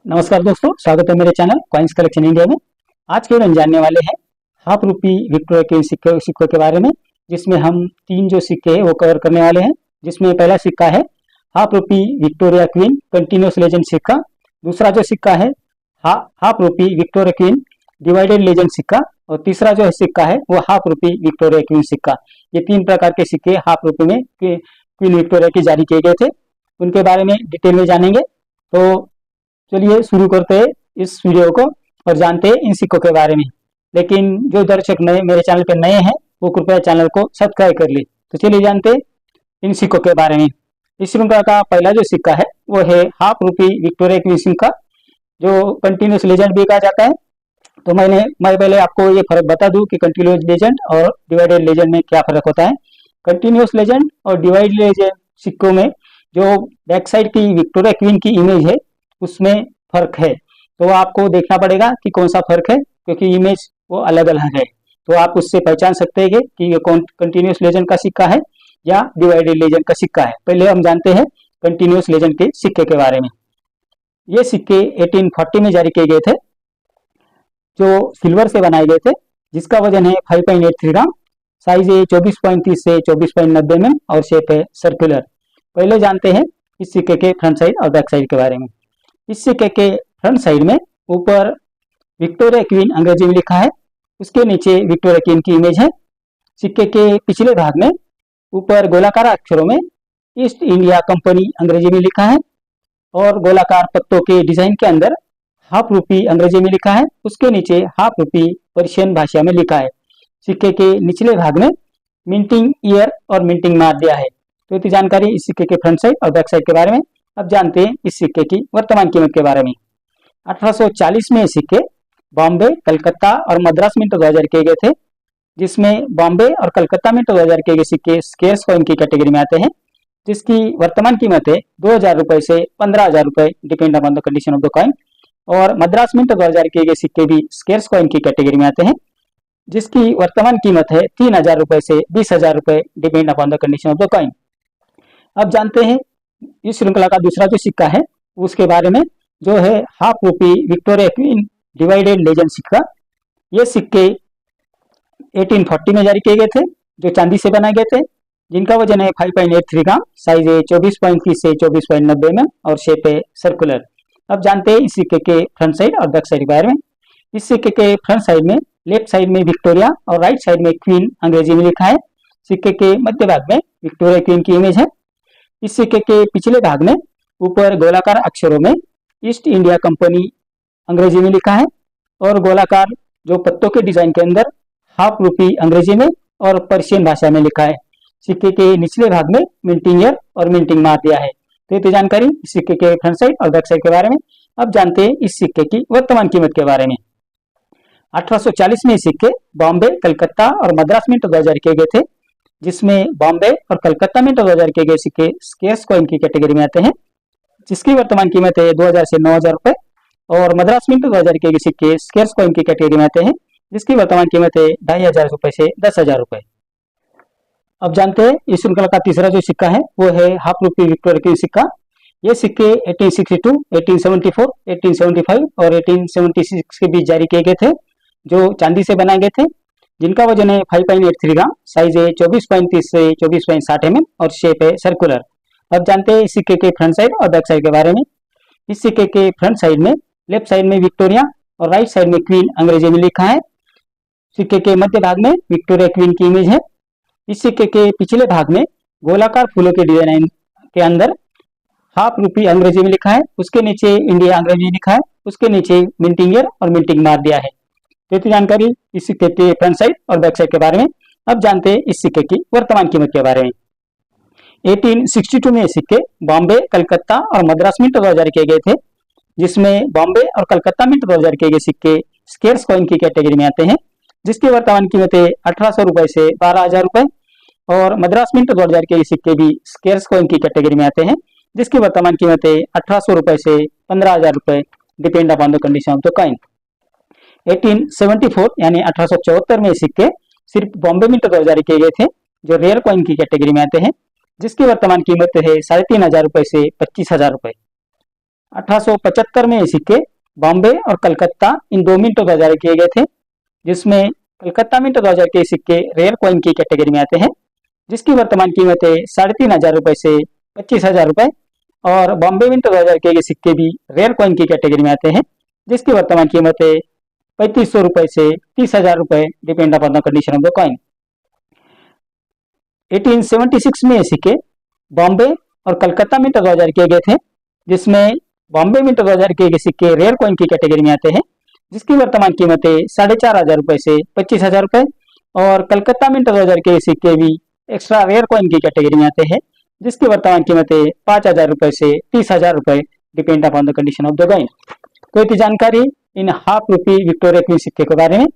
नमस्कार दोस्तों, स्वागत है मेरे चैनल कॉइन्स कलेक्शन इंडिया में। आज के हम जानने वाले हैं हाफ रूपी विक्टोरिया के सिक्कों के बारे में, जिसमें हम तीन जो सिक्के हैं वो कवर करने वाले हैं। जिसमें पहला सिक्का है हाफ रूपी विक्टोरिया क्वीन कंटिन्यूस लेजेंड सिक्का। दूसरा जो सिक्का है हाफ रूपी विक्टोरिया क्वीन डिवाइडेड लेजेंड सिक्का। और तीसरा जो है सिक्का है वो हाफ रूपी विक्टोरिया क्वीन सिक्का। ये तीन प्रकार के सिक्के हाफ रूपी में क्वीन विक्टोरिया के जारी किए गए थे। उनके बारे में डिटेल में जानेंगे। तो चलिए शुरू करते हैं इस वीडियो को और जानते हैं इन सिक्कों के बारे में। लेकिन जो दर्शक नए मेरे चैनल पर नए हैं वो कृपया चैनल को सब्सक्राइब कर ले। तो चलिए जानते हैं इन सिक्कों के बारे में। इस श्रृंखला का पहला जो सिक्का है वो है हाफ रूपी विक्टोरिया क्वीन सिक्का, जो कंटिन्यूस लेजेंड भी कहा जाता है। तो मैं पहले आपको ये फर्क बता दूं कि कंटिन्यूस लेजेंड और डिवाइडेड लेजेंड में क्या फर्क होता है। कंटिन्यूस लेजेंड और डिवाइडेड लेजेंड सिक्कों में जो बैक साइड की विक्टोरिया क्वीन की इमेज है उसमें फर्क है। तो आपको देखना पड़ेगा कि कौन सा फर्क है, क्योंकि इमेज वो अलग अलग है। तो आप उससे पहचान सकते हैं कि ये कौन कंटिन्यूस लेजेंड का सिक्का है या डिवाइडेड लेजेंड का सिक्का है। पहले हम जानते हैं कंटिन्यूस लेजेंड के सिक्के के बारे में। ये सिक्के 1840 में जारी किए गए थे, जो सिल्वर से बनाए गए थे, जिसका वजन है 5.83 ग्राम, साइज है 24.30 से 24.90 mm और शेप है सर्कुलर। पहले जानते हैं इस सिक्के के फ्रंट साइड और बैक साइड के बारे में। इस सिक्के के फ्रंट साइड में ऊपर विक्टोरिया क्वीन अंग्रेजी में लिखा है, उसके नीचे विक्टोरिया क्वीन की इमेज है। सिक्के के पिछले भाग में ऊपर गोलाकार अक्षरों में ईस्ट इंडिया कंपनी अंग्रेजी में लिखा है और गोलाकार पत्तों के डिजाइन के अंदर हाफ रूपी अंग्रेजी में लिखा है। उसके नीचे हाफ रूपी पर्शियन भाषा में लिखा है। सिक्के के निचले भाग में मिंटिंग ईयर और मिंटिंग मार्क दिया है। तो इतनी जानकारी इस सिक्के के फ्रंट साइड और बैक साइड के बारे में। अब जानते हैं इस सिक्के की वर्तमान कीमत के बारे में। 1840 में सिक्के बॉम्बे, कलकत्ता और मद्रास मिंट 2000 किए गए थे, जिसमें बॉम्बे और कलकत्ता मिंट 2000 किए गए सिक्के स्केर्स कॉइन की कैटेगरी में आते हैं, जिसकी वर्तमान कीमत है 2000 रुपए से 15,000 रुपए, depend upon the condition of the coin. और मद्रास मिंट 2000 किए गए सिक्के भी स्केर्स कॉइन की कैटेगरी में आते हैं, जिसकी वर्तमान कीमत है 3000 रुपए से 20,000 रुपए, depend upon the condition of the coin. अब जानते हैं इस श्रृंखला का दूसरा जो सिक्का है उसके बारे में, जो है हाफ रूपी विक्टोरिया क्वीन डिवाइडेड लेजेंड सिक्का। ये सिक्के 1840 में जारी किए गए थे, जो चांदी से बनाए गए थे, जिनका वजन है 5.83 ग्राम, साइज है 24.30 से 24.90 mm और शेप है सर्कुलर। अब जानते हैं इस सिक्के के फ्रंट साइड और बैक साइड के बारे में। इस सिक्के के फ्रंट साइड में लेफ्ट साइड में विक्टोरिया और राइट साइड में क्वीन अंग्रेजी में लिखा है। सिक्के के मध्य भाग में विक्टोरिया क्वीन की इमेज है। इस सिक्के के पिछले भाग में ऊपर गोलाकार अक्षरों में ईस्ट इंडिया कंपनी अंग्रेजी में लिखा है और गोलाकार जो पत्तों के डिजाइन के अंदर हाफ रूपी अंग्रेजी में और पर्शियन भाषा में लिखा है। सिक्के के निचले भाग में मिंटिंग ईयर और मिंटिंग मार्क दिया है। तो ये जानकारी इस सिक्के के फ्रंट साइड और बैक साइड के बारे में। अब जानते हैं इस सिक्के की वर्तमान कीमत के बारे में। 1840 में सिक्के बॉम्बे, कलकत्ता और मद्रास मिंट 2000 किए गए थे, जिसमें बॉम्बे और कलकत्ता मिंट 2000 के गए सिक्के स्केर्स कॉइन की कैटेगरी में आते हैं, जिसकी वर्तमान कीमत है 2000 से 9000 रुपए। और मद्रास मिंट 2000 के गए सिक्के स्केर्स कॉइन की कैटेगरी में आते हैं, जिसकी वर्तमान कीमत है 2500 रुपए से 10,000 रुपए। अब जानते हैं इस श्रृंखला का तीसरा जो सिक्का है वो है हाफ रूपी विक्टोरिया क्वीन सिक्का। ये सिक्के 1862, 1874, 1875 और 1876 के बीच जारी किए गए थे, जो चांदी से बनाए गए थे, जिनका वजन है 5.83 ग्राम, साइज है 24.30 से 24.60 mm और शेप है सर्कुलर। अब जानते हैं इस सिक्के के फ्रंट साइड और बैक साइड के बारे में। इस सिक्के के फ्रंट साइड में लेफ्ट साइड में विक्टोरिया और राइट साइड में क्वीन अंग्रेजी में लिखा है। सिक्के के मध्य भाग में विक्टोरिया क्वीन की इमेज है। इस सिक्के के पिछले भाग में गोलाकार फूलों के डिजाइन के अंदर हाफ रूपी अंग्रेजी में लिखा है, उसके नीचे इंडिया अंग्रेजी लिखा है, उसके नीचे मिंटिंग ईयर और मिंटिंग मार्क दिया है। तो जानकारी इस सिक्के के फ्रंट साइड और बैक साइड के बारे में। अब जानते हैं इस सिक्के की वर्तमान कीमत के बारे में। 1862 में सिक्के बॉम्बे, कलकत्ता और मद्रास मिंट 2000 किए गए थे, जिसमें बॉम्बे और कलकत्ता मिंट 2000 किए गए सिक्के स्केर्स कॉइन की कैटेगरी में आते हैं, जिसकी वर्तमान कीमत है 1800 रुपए से 12,000 रुपए। और मद्रास मिंट 2000 के सिक्के भी स्केर्स कॉइन की कैटेगरी में आते हैं, जिसकी वर्तमान कीमत है 1800 रुपए से 15,000 रुपए, depend upon the condition of the coin. 1874 यानी 1874 में सिक्के सिर्फ बॉम्बे मिंट 2000 किए गए थे, जो रेयर कॉइन की कैटेगरी में आते हैं, जिसकी वर्तमान कीमत है 3,500 रुपए से 25,000 रुपए। 1875 में ये सिक्के बॉम्बे और कलकत्ता इन 2 मिंटों का जारी किए गए थे, जिसमें कलकत्ता मिंटों का जारी के सिक्के रेयर कॉइन की कैटेगरी में आते हैं, जिसकी वर्तमान कीमत है 3,500 रुपए से 25,000 रुपए। और बॉम्बे मिंटो 2000 के सिक्के भी रेयर कॉइन की कैटेगरी में आते हैं, जिसकी वर्तमान कीमत है 3,500 रुपए से 30,000 रुपए, depend upon the condition of the coin. 1876 में ये सिक्के बॉम्बे और कलकत्ता मिंटो 2000 किए गए थे, जिसमें बॉम्बे मिंटो 2000 के सिक्के रेयर कॉइन की कैटेगरी में आते हैं, जिसकी वर्तमान कीमत है 4,500 रुपए से 25,000 रुपए। और कलकत्ता मिंटो 2000 के सिक्के भी एक्स्ट्रा रेयर कॉइन की कैटेगरी में आते हैं, जिसकी वर्तमान कीमत है 5,000 रुपए से 30,000 रुपए, depend upon the condition of the coin. तो ये जानकारी इन हाफ रूपी विक्टोरिया क्वीन सिक्के के बारे में।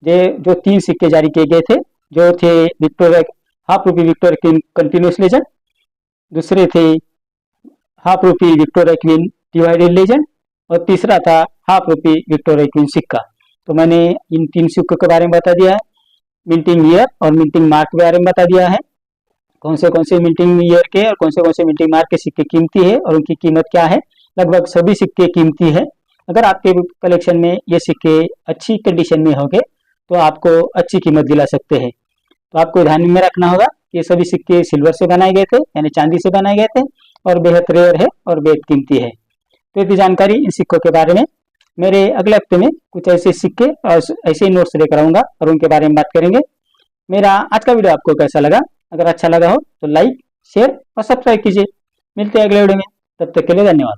ये जो 3 सिक्के जारी किए गए थे, जो थे विक्टोरिया हाफ रूपी विक्टोरिया क्वीन कंटिन्यूस लेजेंड, दूसरे थे हाफ रूपी विक्टोरिया क्वीन डिवाइडेड लेजेंड, और तीसरा था हाफ रूपी विक्टोरिया क्वीन सिक्का। तो मैंने इन 3 सिक्कों के बारे में बता दिया है, मिंटिंग ईयर और मिंटिंग मार्क के बारे में बता दिया है, कौन से मिंटिंग ईयर के और कौन से मिंटिंग मार्क के सिक्के कीमती है और उनकी कीमत क्या है। लगभग सभी सिक्के कीमती है। अगर आपके कलेक्शन में ये सिक्के अच्छी कंडीशन में होंगे तो आपको अच्छी कीमत दिला सकते हैं। तो आपको ध्यान में रखना होगा कि ये सभी सिक्के सिल्वर से बनाए गए थे, यानी चांदी से बनाए गए थे, और बेहद रेयर है और बेहद कीमती है। तो इतनी जानकारी इन सिक्कों के बारे में। मेरे अगले हफ्ते में कुछ ऐसे सिक्के और ऐसे नोट्स लेकर आऊंगा और उनके बारे में बात करेंगे। मेरा आज का वीडियो आपको कैसा लगा? अगर अच्छा लगा हो तो लाइक, शेयर और सब्सक्राइब कीजिए। मिलते हैं अगले वीडियो में, तब तक के लिए धन्यवाद।